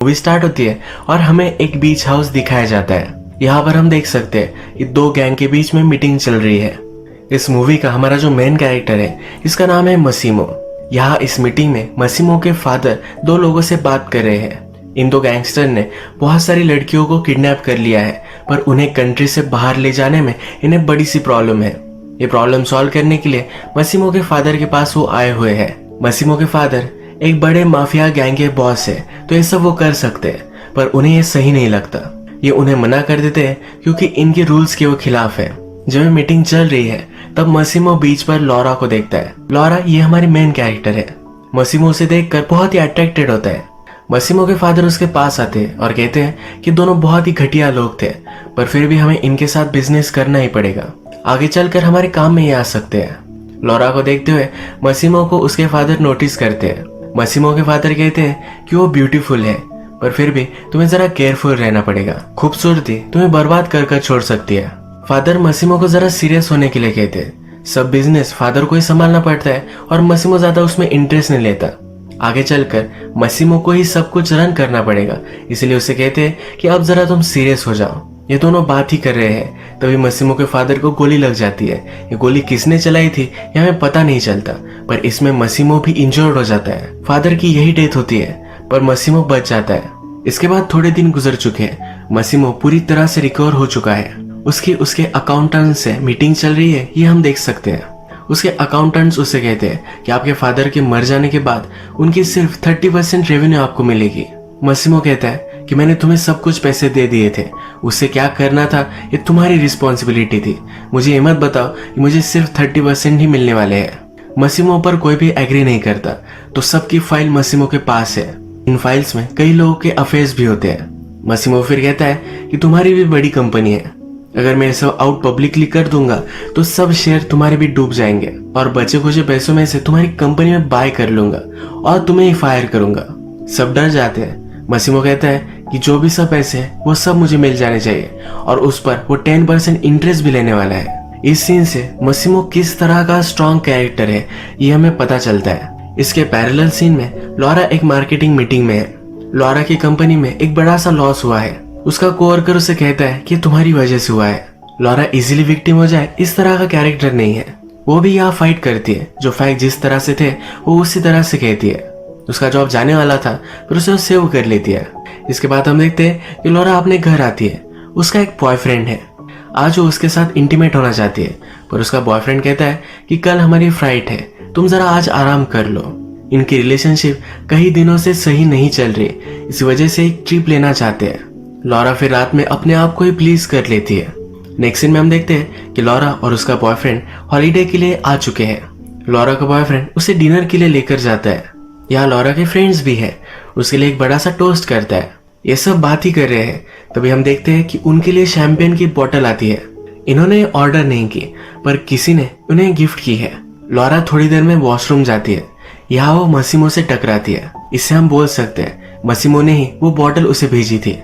Movie start होती है और हमें एक बीच हाउस दिखाया जाता है। यहाँ पर हम देख सकते हैं कि दो गैंग के बीच में मीटिंग चल रही है। इस मूवी का हमारा जो मेन कैरेक्टर है इसका नाम है मसीमो। यहाँ इस मीटिंग में मसीमो के फादर दो लोगों से बात कर रहे हैं। इन दो गैंगस्टर ने बहुत सारी लड़कियों को किडनैप कर लिया है, पर उन्हें कंट्री से बाहर ले जाने में इन्हें बड़ी सी प्रॉब्लम है। ये प्रॉब्लम सॉल्व करने के लिए मसीमो के फादर के पास वो आए हुए हैं। मसीमो के फादर एक बड़े माफिया गैंग के बॉस है, तो ये सब वो कर सकते हैं, पर उन्हें ये सही नहीं लगता। ये उन्हें मना कर देते हैं क्योंकि इनके रूल्स के वो खिलाफ है। जब ये मीटिंग चल रही है तब मसीमो बीच पर लॉरा को देखता है। लॉरा ये हमारी मेन कैरेक्टर है। मसीमो उसे देखकर बहुत ही अट्रैक्टेड होता है। मसीमो के फादर उसके पास आते हैं और कहते हैं कि दोनों बहुत ही घटिया लोग थे, पर फिर भी हमें इनके साथ बिजनेस करना ही पड़ेगा, आगे चलकर हमारे काम में ये आ सकते हैं। लॉरा को देखते हुए मसीमो को उसके फादर नोटिस करते हैं। मसीमो के फादर कहते हैं कि वो ब्यूटीफुल है, पर फिर भी तुम्हें जरा केयरफुल रहना पड़ेगा, खूबसूरती तुम्हें बर्बाद कर छोड़ सकती है। फादर मसीमो को जरा सीरियस होने के लिए कहते हैं। सब बिजनेस फादर को ही संभालना पड़ता है और मसीमो ज्यादा उसमें इंटरेस्ट नहीं लेता। आगे चलकर मसीमो को ही सब कुछ रन करना पड़ेगा, इसलिए उसे कहते हैं कि अब जरा तुम सीरियस हो जाओ। ये दोनों बात ही कर रहे हैं, तभी मसीमो के फादर को गोली लग जाती है। ये गोली किसने चलाई थी ये हमें पता नहीं चलता, पर इसमें मसीमो भी इंजर्ड हो जाता है। फादर की यही डेथ होती है, पर मसीमो बच जाता है। इसके बाद थोड़े दिन गुजर चुके हैं। मसीमो पूरी तरह से रिकवर हो चुका है। उसके अकाउंटेंट से मीटिंग चल रही है, ये हम देख सकते हैं। उसके अकाउंटेंट्स उसे कहते हैं कि आपके फादर के मर जाने के बाद उनकी सिर्फ 30% रेवेन्यू आपको मिलेगी। मसीमो कहता है कि मैंने तुम्हें सब कुछ पैसे दे दिए थे, उससे क्या करना था ये तुम्हारी रिस्पॉन्सिबिलिटी थी। मुझे ये मत बताओ कि मुझे सिर्फ 30% ही मिलने वाले हैं। मसीमो पर कोई भी एग्री नहीं करता, तो सबकी फाइल मसीमो के पास है। इन फाइल्स में कई लोगों के अफेयर्स भी होते हैं। मसीमो फिर कहता है कि तुम्हारी भी बड़ी कंपनी है, अगर मैं सब आउट पब्लिकली कर दूंगा तो सब शेयर तुम्हारे भी डूब जाएंगे, और बचे कुछ पैसों में से तुम्हारी कंपनी में बाय कर लूंगा और तुम्हें ही फायर करूंगा। सब डर जाते हैं। मसीमो कहता है कि जो भी सब पैसे हैं वो सब मुझे मिल जाने चाहिए, और उस पर वो 10% इंटरेस्ट भी लेने वाला है। इस सीन से मसीमो किस तरह का स्ट्रॉन्ग कैरेक्टर है ये हमें पता चलता है। इसके पैरेलल सीन में लॉरा एक मार्केटिंग मीटिंग में है। लॉरा की कंपनी में एक बड़ा सा लॉस हुआ है। उसका कोवर्कर उसे कहता है कि तुम्हारी वजह से हुआ है। लॉरा इजीली विक्टिम हो जाए इस तरह का कैरेक्टर नहीं है। वो भी यहाँ फाइट करती है। जो फैक्ट जिस तरह से थे वो उसी तरह से कहती है। उसका जॉब जाने वाला था, पर उसे सेव कर लेती है। इसके बाद हम देखते हैं कि लॉरा अपने घर आती है। उसका एक बॉयफ्रेंड है। आज वो उसके साथ इंटीमेट होना चाहती है, पर उसका बॉयफ्रेंड कहता है कि कल हमारी फ्लाइट है, तुम जरा आज आराम कर लो। इनकी रिलेशनशिप कई दिनों से सही नहीं चल रही, इस वजह से एक ट्रिप लेना चाहते हैं। लॉरा फिर रात में अपने आप को ही प्लीज कर लेती है। नेक्स्ट सीन में हम देखते हैं कि लॉरा और उसका बॉयफ्रेंड हॉलीडे के लिए आ चुके हैं। लॉरा का बॉयफ्रेंड उसे डिनर के लिए लेकर जाता है। यहाँ लॉरा के फ्रेंड्स भी है, उसके लिए एक बड़ा सा टोस्ट करता है। ये सब बात ही कर रहे हैं, तभी हम देखते हैं कि उनके लिए शैंपेन की बोतल आती है। इन्होंने ऑर्डर नहीं की, पर किसी ने उन्हें गिफ्ट की है। लॉरा थोड़ी देर में वॉशरूम जाती है। यहाँ वो मसीमो से टकराती है। इससे हम बोल सकते हैं मसीमो ने ही वो बोतल उसे भेजी थी।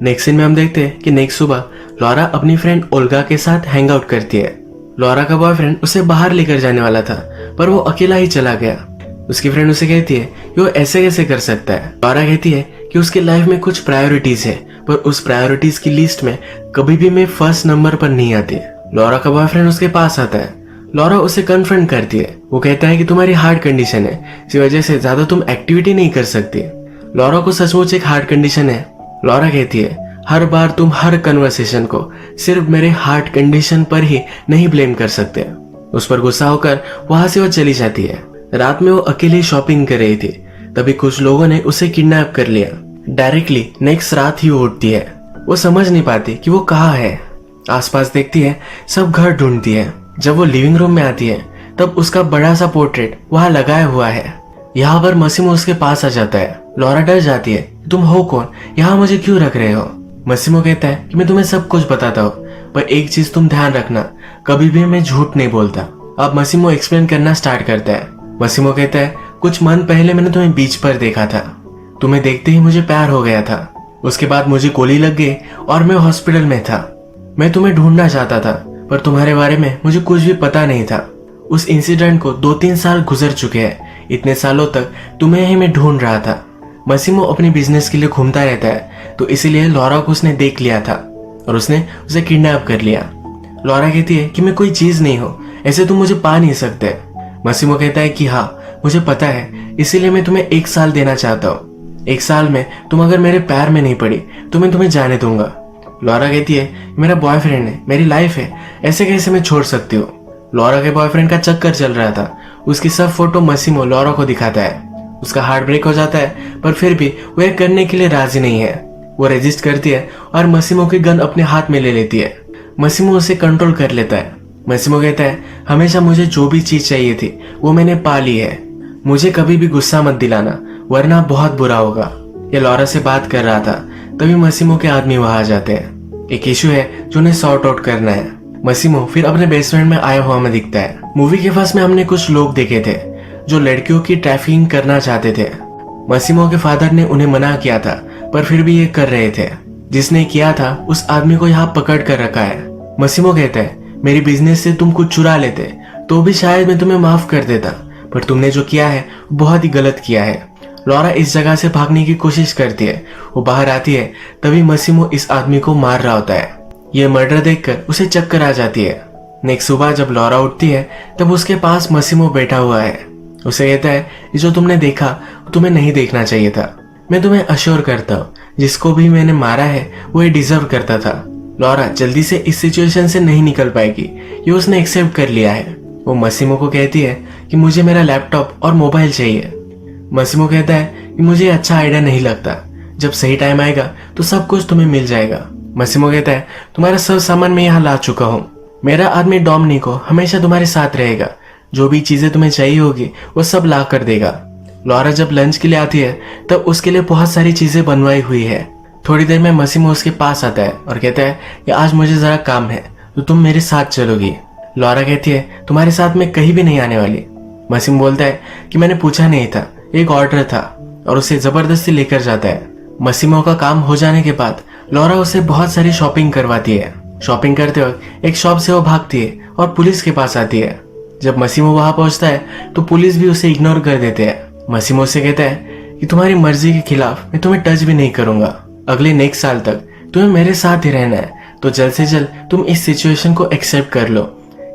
नेक्स्ट सीन में हम देखते हैं कि नेक्स्ट सुबह लॉरा अपनी फ्रेंड ओल्गा के साथ हैंग आउट करती है। लॉरा का बॉयफ्रेंड उसे बाहर लेकर जाने वाला था, पर वो अकेला ही चला गया। उसकी फ्रेंड उसे कहती है कि वो ऐसे कैसे कर सकता है। लॉरा कहती है कि उसकी लाइफ में कुछ प्रायोरिटीज है, पर उस प्रायोरिटीज की लिस्ट में कभी भी मैं फर्स्ट नंबर पर नहीं आती। लॉरा का बॉयफ्रेंड उसके पास आता है। लॉरा उसे कन्फ्रंट करती है। वो कहता है कि तुम्हारी हार्ट कंडीशन है, इस वजह से ज्यादा तुम एक्टिविटी नहीं कर सकती। लॉरा को सचमुच एक हार्ट कंडीशन है। लॉरा कहती है हर बार तुम हर कन्वर्सेशन को सिर्फ मेरे हार्ट कंडीशन पर ही नहीं ब्लेम कर सकते। उस पर गुस्सा होकर वहां से वो चली जाती है। रात में वो अकेले शॉपिंग कर रही थी, तभी कुछ लोगों ने उसे किडनैप कर लिया। डायरेक्टली नेक्स्ट रात ही वो उठती है। वो समझ नहीं पाती कि वो कहाँ है। आसपास देखती है, सब घर ढूंढती है। जब वो लिविंग रूम में आती है तब उसका बड़ा सा पोर्ट्रेट वहां लगाया हुआ है। यहाँ पर मसीमो उसके पास आ जाता है। लॉरा डर जाती है, तुम हो कौन, यहाँ मुझे क्यों रख रहे हो। मसीमो कहता है कि मैं तुम्हें सब कुछ बताता हूँ, पर एक चीज तुम ध्यान रखना, कभी भी मैं झूठ नहीं बोलता। अब मसीमो एक्सप्लेन करना स्टार्ट करता है। मसीमो कहता है कुछ मंथ पहले मैंने तुम्हें बीच पर देखा था। तुम्हें देखते ही मुझे प्यार हो गया था। उसके बाद मुझे गोली लग गई और मैं हॉस्पिटल में था। मैं तुम्हें ढूंढना चाहता था, पर तुम्हारे बारे में मुझे कुछ भी पता नहीं था। उस इंसिडेंट को 2-3 साल गुजर चुके हैं। इतने सालों तक तुम्हें ही मैं ढूंढ रहा था। मसीमो अपने बिजनेस के लिए घूमता रहता है, तो इसीलिए लॉरा को उसने देख लिया था और उसने उसे किडनैप कर लिया। लॉरा कहती है कि मैं कोई चीज नहीं हूँ, ऐसे तुम मुझे पा नहीं सकते। मसीमो कहता है कि हाँ मुझे पता है, इसीलिए मैं तुम्हें 1 साल देना चाहता हूँ। 1 साल में तुम अगर मेरे पैर में नहीं पड़ी तो मैं तुम्हें जाने दूंगा। लॉरा कहती है मेरा बॉयफ्रेंड है, मेरी लाइफ है, ऐसे कैसे मैं छोड़ सकती हूँ। लॉरा के बॉयफ्रेंड का चक्कर चल रहा था, उसकी सब फोटो मसीमो लॉरा को दिखाता है। उसका हार्ट ब्रेक हो जाता है, पर फिर भी वो यह करने के लिए राजी नहीं है। वो रेजिस्ट करती है और मसीमो की गन अपने हाथ में ले लेती है। मसीमो उसे कंट्रोल कर लेता है। मसीमो कहता है हमेशा मुझे जो भी चीज चाहिए थी वो मैंने पा ली है, मुझे कभी भी गुस्सा मत दिलाना वरना बहुत बुरा होगा। ये लॉरा से बात कर रहा था, तभी मसीमो के आदमी वहां आ जाते हैं। एक इशू है जो उन्हें सॉर्ट आउट करना है। मसीमो फिर अपने बेसमेंट में आया हुआ में दिखता है। मूवी के फर्स्ट में हमने कुछ लोग देखे थे जो लड़कियों की ट्रैफिकिंग करना चाहते थे। मसीमो के फादर ने उन्हें मना किया था, पर फिर भी ये कर रहे थे। जिसने किया था उस आदमी को यहाँ पकड़ कर रखा है। मसीमो कहता है मेरी बिजनेस से तुम कुछ चुरा लेते तो भी शायद मैं तुम्हें माफ कर देता, पर तुमने जो किया है बहुत ही गलत किया है। लॉरा इस जगह से भागने की कोशिश करती है। वो बाहर आती है, तभी मसीमो इस आदमी को मार रहा होता है। ये मर्डर देखकर उसे चक्कर आ जाती है। नेक्स्ट सुबह जब लॉरा उठती है तब उसके पास मसीमो बैठा हुआ है। उसे कहता है ये जो तुमने देखा तुम्हें नहीं देखना चाहिए था। मैं तुम्हें अश्योर करता हूँ जिसको भी मैंने मारा है वो ये डिजर्व करता था। लॉरा जल्दी से इस सिचुएशन से नहीं निकल पाएगी, ये उसने एक्सेप्ट कर लिया है। वो मसीमो को कहती है कि मुझे मेरा लैपटॉप और मोबाइल चाहिए। मसीमो कहता है कि मुझे अच्छा आइडिया नहीं लगता, जब सही टाइम आएगा तो सब कुछ तुम्हें मिल जाएगा। मसीमो कहता है तुम्हारा सब सामान मैं यहाँ ला चुका हूँ, मेरा आदमी डोमिनिको हमेशा तुम्हारे साथ रहेगा, जो भी चीजें तुम्हें चाहिए होगी वो सब ला कर देगा। लॉरा जब लंच के लिए आती है तब उसके लिए बहुत सारी चीजें बनवाई हुई है। थोड़ी देर में मसीमो उसके पास आता है और कहता है कि आज मुझे जरा काम है तो तुम मेरे साथ चलोगी। लॉरा कहती है तुम्हारे साथ मैं कहीं भी नहीं आने वाली। मसीमो बोलता है कि मैंने पूछा नहीं था, एक ऑर्डर था, और उसे जबरदस्ती लेकर जाता है। मसीमो का काम हो जाने के बाद लॉरा उसे बहुत सारी शॉपिंग करवाती है। शॉपिंग करते वक्त एक शॉप से वो भागती है और पुलिस के पास आती है। जब मसीमो वहां पहुंचता है तो पुलिस भी उसे इग्नोर कर देते हैं। मसीमो से कहता है कि तुम्हारी मर्जी के खिलाफ मैं तुम्हें टच भी नहीं करूंगा, अगले नेक्स्ट साल तक तुम्हें मेरे साथ ही रहना है, तो जल्द से जल्द तुम इस सिचुएशन को एक्सेप्ट कर लो।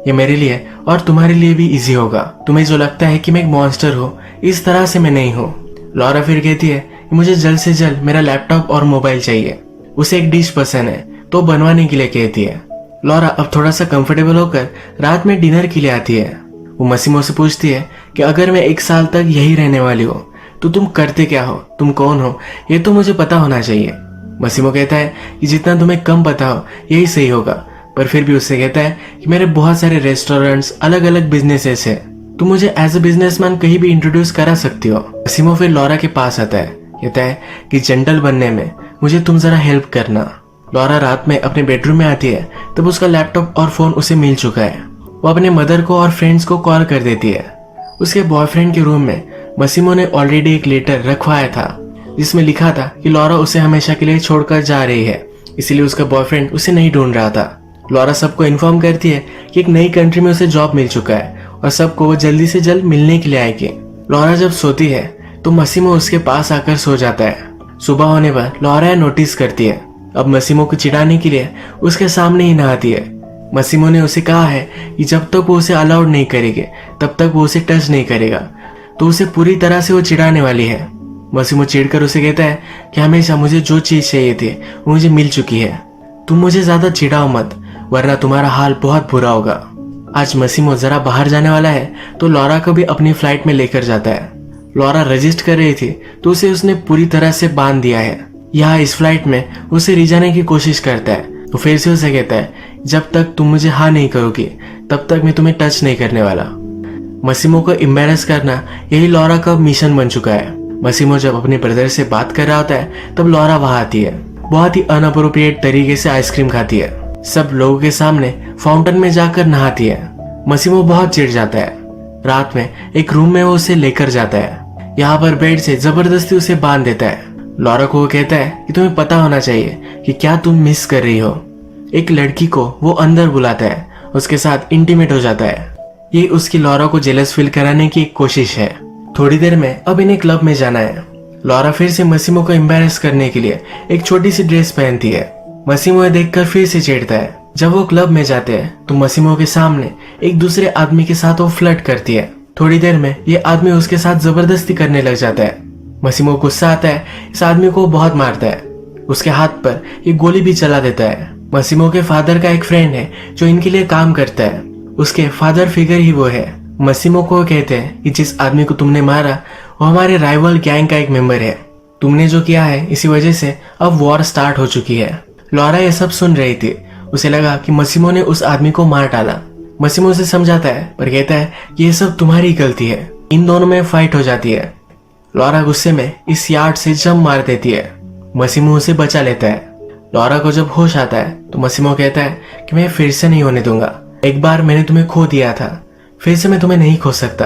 ये मेरे लिए और तुम्हारे लिए भी इजी होगा। तुम्हें जो लगता है कि मैं एक मॉन्स्टर हूँ, इस तरह से मैं नहीं हूँ। लॉरा फिर कहती है कि मुझे जल्द से जल्द मेरा लैपटॉप और मोबाइल चाहिए। उसे एक डिश पसंद है तो बनवाने के लिए कहती है। लॉरा अब थोड़ा सा कंफर्टेबल होकर रात में डिनर के लिए आती है। वो मसीमो से पूछती है कि अगर मैं 1 साल तक यही रहने वाली हूँ तो तुम करते क्या हो, तुम कौन हो, ये तो मुझे पता होना चाहिए। मसीमो कहता है कि जितना तुम्हें कम पता हो यही सही होगा, पर फिर भी उससे कहता है कि मेरे बहुत सारे रेस्टोरेंट्स, अलग अलग बिजनेसेस है, तुम मुझे एज ए बिजनेसमैन कहीं भी इंट्रोड्यूस करा सकती हो। मसीमो फिर लॉरा के पास आता है, कहता है कि जेंटल बनने में मुझे तुम जरा हेल्प करना। लॉरा रात में अपने बेडरूम में आती है तब उसका लैपटॉप और फोन उसे मिल चुका है। वो अपने मदर को और फ्रेंड्स को कॉल कर देती है। उसके बॉयफ्रेंड के रूम में मसीमो ने ऑलरेडी एक लेटर रखवाया था जिसमें लिखा था कि लॉरा उसे हमेशा के लिए छोड़कर जा रही है, इसीलिए उसका बॉयफ्रेंड उसे नहीं ढूंढ रहा था। लॉरा सबको इन्फॉर्म करती है कि एक नई कंट्री में उसे जॉब मिल चुका है और सबको वो जल्दी से जल्द मिलने के लिए आएगी। लॉरा जब सोती है तो मसीमो उसके पास आकर सो जाता है। सुबह होने पर लॉरा नोटिस करती है। अब मसीमो को चिढ़ाने के लिए उसके सामने ही नहाती है। मसीमो ने उसे कहा है कि जब तक वो उसे अलाउड नहीं करेगी तब तक वो उसे टच नहीं करेगा, तो उसे पूरी तरह से वो चिढ़ाने वाली है। मसीमो चिढ़कर उसे कहता है कि हमेशा मुझे जो चीज चाहिए थी वो मुझे मिल चुकी है, तुम मुझे ज्यादा चिढ़ाओ मत वरना तुम्हारा हाल बहुत बुरा होगा। आज मसीमो जरा बाहर जाने वाला है तो लॉरा को भी अपनी फ्लाइट में लेकर जाता है। लॉरा रजिस्ट कर रही थी तो उसे उसने पूरी तरह से बांध दिया है। यहाँ इस फ्लाइट में उसे रिझाने की कोशिश करता है तो फिर से उसे कहता है जब तक तुम मुझे हाँ नहीं करोगी तब तक मैं तुम्हें टच नहीं करने वाला। मसीमो को एम्बैरेस करना यही लॉरा का मिशन बन चुका है। मसीमो जब अपने ब्रदर से बात कर रहा होता है तब लॉरा वहां आती है। बहुत ही अनअप्रोप्रिएट तरीके से आइसक्रीम खाती है, सब लोगों के सामने फाउंटेन में जाकर नहाती है। मसीमो बहुत चिढ़ जाता है। रात में एक रूम में वो उसे लेकर जाता है। यहाँ पर बेड से जबरदस्ती उसे बांध देता है। लॉरा को वो कहता है कि तुम्हें पता होना चाहिए कि क्या तुम मिस कर रही हो। एक लड़की को वो अंदर बुलाता है, उसके साथ इंटीमेट हो जाता है। ये उसकी लॉरा को जेलस फील कराने की एक कोशिश है। थोड़ी देर में अब इन्हें क्लब में जाना है। लॉरा फिर से मसीमो को एम्बैरेस करने के लिए एक छोटी सी ड्रेस पहनती है। मसीमो ये देखकर फिर से चिढ़ता है। जब वो क्लब में जाते हैं तो मसीमो के सामने एक दूसरे आदमी के साथ वो फ्लर्ट करती है। थोड़ी देर में ये आदमी उसके साथ जबरदस्ती करने लग जाता है। मसीमो को गुस्सा आता है, इस आदमी को बहुत मारता है। उसके हाथ पर एक गोली भी चला देता है। मसीमो के फादर का एक फ्रेंड है जो इनके लिए काम करता है। उसके फादर फिगर ही वो है। मसीमो को कहते हैं कि जिस आदमी को तुमने मारा वो हमारे राइवल गैंग का एक मेंबर है। तुमने जो किया है इसी वजह से अब वॉर स्टार्ट हो चुकी है। लॉरा ये सब सुन रही थी। उसे लगा कि मसीमो ने उस आदमी को मार डाला। मसीमो उसे समझाता है पर कहता है कि ये सब तुम्हारी गलती है। इन दोनों में फाइट हो जाती है। लॉरा गुस्से में इस यार्ड से जंप मार देती है। मसीमो उसे बचा लेता है। लॉरा को जब होश आता है तो मसीमो कहता है कि मैं फिर से नहीं होने दूंगा। एक बार मैंने तुम्हें खो दिया था, फिर से मैं तुम्हें नहीं खो सकता।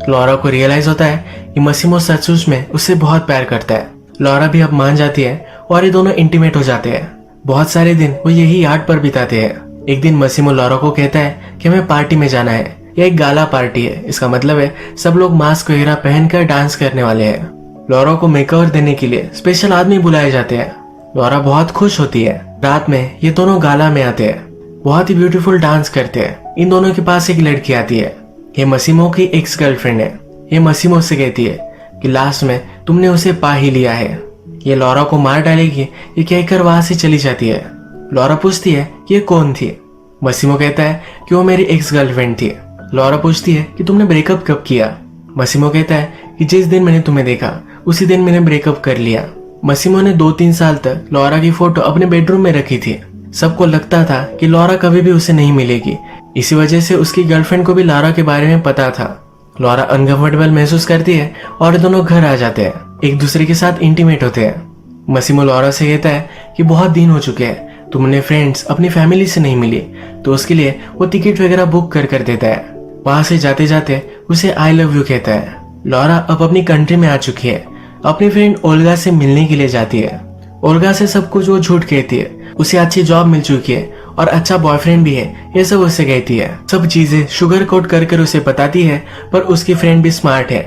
लॉरा को रियलाइज होता है कि मसीमो सचमुच में उससे बहुत प्यार करता है। लॉरा भी अब मान जाती है और ये दोनों इंटीमेट हो जाते हैं। बहुत सारे दिन वो यही यार्ड पर बिताते हैं। एक दिन मसीमो लॉरा को कहता है कि हमें पार्टी में जाना है। यह एक गाला पार्टी है। इसका मतलब है सब लोग मास्क वगैरह पहनकर डांस करने वाले हैं। लॉरा को मेकओवर देने के लिए स्पेशल आदमी बुलाए जाते हैं। लॉरा बहुत खुश होती है। रात में ये दोनों गाला में आते हैं। बहुत ही ब्यूटीफुल डांस करते हैं। इन दोनों के पास एक लड़की आती है। ये मसीमो की एक्स गर्लफ्रेंड है। ये मसीमो से कहती है कि लास्ट में तुमने उसे पा ही लिया है, ये लॉरा को मार डालेगी। ये कहकर वहां से चली जाती है। लॉरा पूछती है कि ये कौन थी। मसीमो कहता है कि वो मेरी एक्स गर्लफ्रेंड थी। लॉरा पूछती है कि तुमने ब्रेकअप कब किया। मसीमो कहता है कि जिस दिन मैंने तुम्हें देखा उसी दिन मैंने ब्रेकअप कर लिया। मसीमो ने 2-3 साल तक लॉरा की फोटो अपने बेडरूम में रखी थी। सबको लगता था कि लॉरा कभी भी उसे नहीं मिलेगी। इसी वजह से उसकी गर्लफ्रेंड को भी लॉरा के बारे में पता था। लॉरा अनकंफर्टेबल महसूस करती है और दोनों घर आ जाते हैं। एक दूसरे के साथ इंटीमेट होते हैं। मसीमो लॉरा से कहता है कि बहुत दिन हो चुके हैं, तुमने फ्रेंड्स अपनी फैमिली से नहीं मिली, तो उसके लिए वो टिकट वगैरह बुक कर देता है। वहां से जाते जाते उसे आई लव यू कहता है। लॉरा अब अपनी कंट्री में आ चुकी है। अपनी फ्रेंड ओल्गा से मिलने के लिए जाती है। ओल्गा से सब कुछ वो झूठ कहती है। उसे अच्छी जॉब मिल चुकी है और अच्छा बॉयफ्रेंड भी है, ये सब उससे कहती है। सब चीजें शुगर कोट कर उसे बताती है, पर उसकी फ्रेंड भी स्मार्ट है।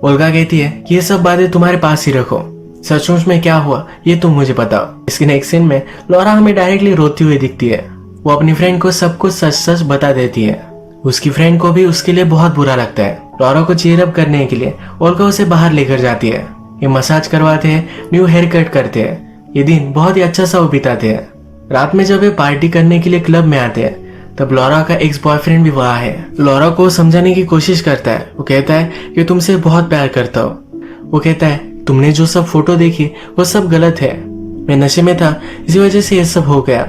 ओल्गा कहती है कि ये सब बातें तुम्हारे पास ही रखो, सचमुच में क्या हुआ ये तुम मुझे बताओ। इसके नेक्स्ट सीन में लॉरा हमें डायरेक्टली रोती हुई दिखती है। वो अपनी फ्रेंड को सब कुछ सच सच बता देती है। उसकी फ्रेंड को भी उसके लिए बहुत बुरा लगता है। लॉरा को चीयर अप करने के लिए ओल्गा उसे बाहर लेकर जाती है। ये मसाज करवाते हैं, न्यू हेयर कट करते हैं। ये दिन बहुत ही अच्छा सा वो बिताते हैं। रात में जब ये पार्टी करने के लिए क्लब में आते हैं तब लॉरा का एक्स बॉयफ्रेंड भी वहाँ है। लॉरा को समझाने की कोशिश करता है। वो कहता है कि तुमसे बहुत प्यार करता हो। वो कहता है तुमने जो सब फोटो देखी वो सब गलत है, मैं नशे में था इसी वजह से ये सब हो गया।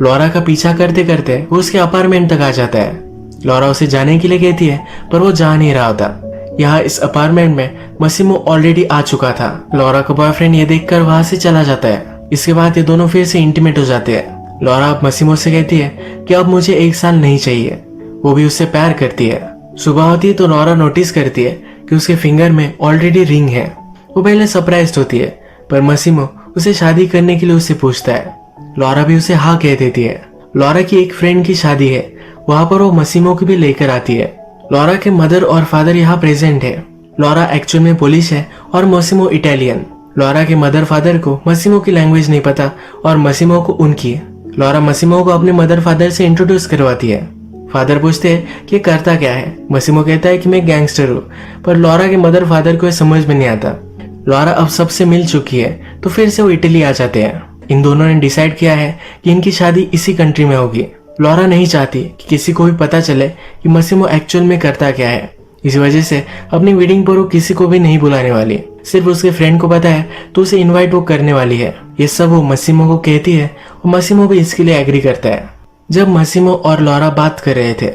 लॉरा का पीछा करते करते वो उसके अपार्टमेंट तक आ जाता है। लॉरा उसे जाने के लिए कहती है पर वो जा नहीं रहा होता। यहाँ इस अपार्टमेंट में मसीमो ऑलरेडी आ चुका था। लॉरा का बॉयफ्रेंड ये देखकर वहां से चला जाता है। इसके बाद ये दोनों फिर से इंटीमेट हो जाते हैं। लॉरा अब मसीमो से कहती है कि अब मुझे 1 साल नहीं चाहिए। वो भी उससे प्यार करती है। सुबह होती है तो लॉरा नोटिस करती है कि उसके फिंगर में ऑलरेडी रिंग है। वो पहले सरप्राइज्ड होती है पर मसीमो उसे शादी करने के लिए उससे पूछता है। लॉरा भी उसे हाँ कह देती है। लॉरा की एक फ्रेंड की शादी है, वहां पर वो मसीमो को भी लेकर आती है। लॉरा के मदर और फादर यहाँ प्रेजेंट है। लॉरा एक्चुअल में पोलिश है और मसीमो इटालियन। लॉरा के मदर फादर को मसीमो की लैंग्वेज नहीं पता और मसीमो को उनकी। लॉरा मसीमो को अपने मदर फादर से इंट्रोड्यूस करवाती है। फादर पूछते हैं कि करता क्या है। मसीमो कहता है कि मैं गैंगस्टर हूँ, पर लॉरा के मदर फादर को समझ में नहीं आता। लॉरा अब सबसे मिल चुकी है तो फिर से वो इटली आ जाते हैं। इन दोनों ने डिसाइड किया है कि इनकी शादी इसी कंट्री में होगी। लॉरा नहीं चाहती कि किसी को भी पता चले कि मसीमो एक्चुअल में करता क्या है। इस वजह से अपनी वेडिंग पर वो किसी को भी नहीं बुलाने वाली। सिर्फ उसके फ्रेंड को पता है तो उसे इनवाइट वो करने वाली है। ये सब वो मसीमो को कहती है और मसीमो भी इसके लिए एग्री करता है। जब मसीमो और लॉरा बात कर रहे थे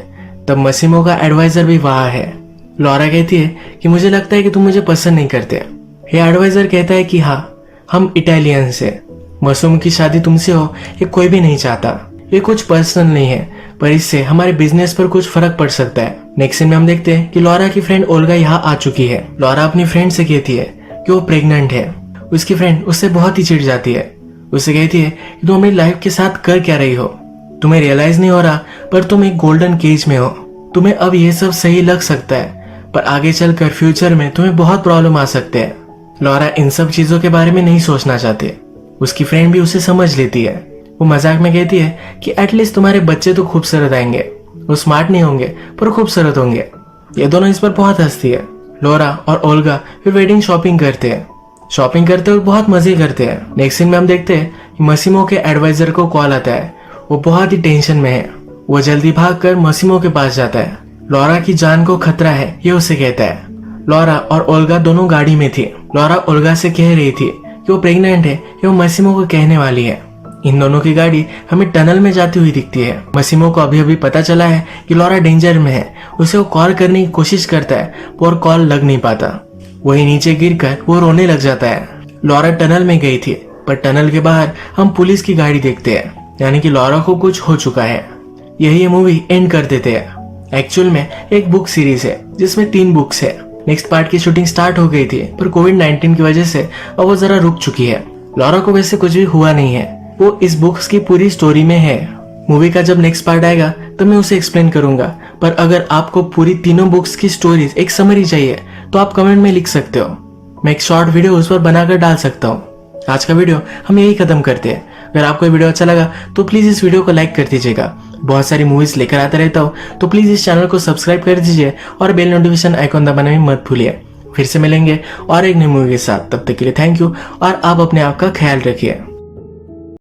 तब मसीमो का एडवाइजर भी वहाँ है। लॉरा कहती है कि मुझे लगता है कि तुम मुझे पसंद नहीं करते। ये एडवाइजर कहता है कि हाँ, हम इटालियन से मसीमो की शादी तुमसे हो ये कोई भी नहीं चाहता। ये कुछ पर्सनल नहीं है, पर इससे हमारे बिजनेस पर कुछ फर्क पड़ सकता है। नेक्स्ट सीन में हम देखते हैं कि लॉरा की फ्रेंड ओल्गा यहाँ आ चुकी है। लॉरा अपनी फ्रेंड से कहती है कि वो प्रेग्नेंट है। उसकी फ्रेंड उससे बहुत ही चिढ़ जाती है। उसे कहती है कि तुम अपनी लाइफ के साथ कर क्या रही हो, तुम्हें रियलाइज नहीं हो रहा, पर तुम एक गोल्डन केज में हो। तुम्हें अब ये सब सही लग सकता है पर आगे चलकर फ्यूचर में तुम्हें बहुत प्रॉब्लम आ सकते हैं। लॉरा इन सब चीजों के बारे में नहीं सोचना चाहती। उसकी फ्रेंड भी उसे समझ लेती है। वो मजाक में कहती है कि एटलीस्ट तुम्हारे बच्चे तो खूबसूरत आएंगे। वो स्मार्ट नहीं होंगे पर खूबसूरत होंगे। ये दोनों इस पर बहुत हंसती है। लॉरा और ओल्गा फिर वेडिंग शॉपिंग करते हैं। शॉपिंग करते हुए बहुत मजे करते हैं। नेक्स्ट सीन में हम देखते हैं कि मसीमो के एडवाइजर को कॉल आता है। वो बहुत ही टेंशन में है। वो जल्दी भागकर मसीमो के पास जाता है। लॉरा की जान को खतरा है ये उसे कहता है। लॉरा और ओल्गा दोनों गाड़ी में थी। लॉरा ओल्गा से कह रही थी कि वो प्रेग्नेंट है, ये वो मसीमो को कहने वाली है। इन दोनों की गाड़ी हमें टनल में जाती हुई दिखती है। मसीमो को अभी अभी पता चला है कि लॉरा डेंजर में है। उसे वो कॉल करने की कोशिश करता है पर कॉल लग नहीं पाता। वही नीचे गिरकर वो रोने लग जाता है। लॉरा टनल में गई थी पर टनल के बाहर हम पुलिस की गाड़ी देखते हैं, यानी कि लॉरा को कुछ हो चुका है। यही ये मूवी एंड कर देते हैं। एक्चुअल में एक बुक सीरीज है जिसमें 3 बुक्स है। नेक्स्ट पार्ट की शूटिंग स्टार्ट हो गई थी पर कोविड-19 की वजह से अब वो जरा रुक चुकी है। लॉरा को वैसे कुछ भी हुआ नहीं है। वो इस बुक्स की पूरी स्टोरी में है। मूवी का जब नेक्स्ट पार्ट आएगा तब मैं उसे एक्सप्लेन करूंगा। पर अगर आपको पूरी तीनों बुक्स की स्टोरीज एक समरी चाहिए तो आप कमेंट में लिख सकते हो। मैं एक शॉर्ट वीडियो उस पर बनाकर डाल सकता हूँ। आज का वीडियो हम यही खत्म करते हैं। अगर आपको ये वीडियो अच्छा लगा तो प्लीज इस वीडियो को लाइक कर दीजिएगा। बहुत सारी मूवीज लेकर आता रहता हूँ तो प्लीज इस चैनल को सब्सक्राइब कर दीजिए और बेल नोटिफिकेशन आइकॉन दबाने में मत भूलिए। फिर से मिलेंगे और एक नई मूवी के साथ। तब तक के लिए थैंक यू और आप अपने आप का ख्याल रखिए।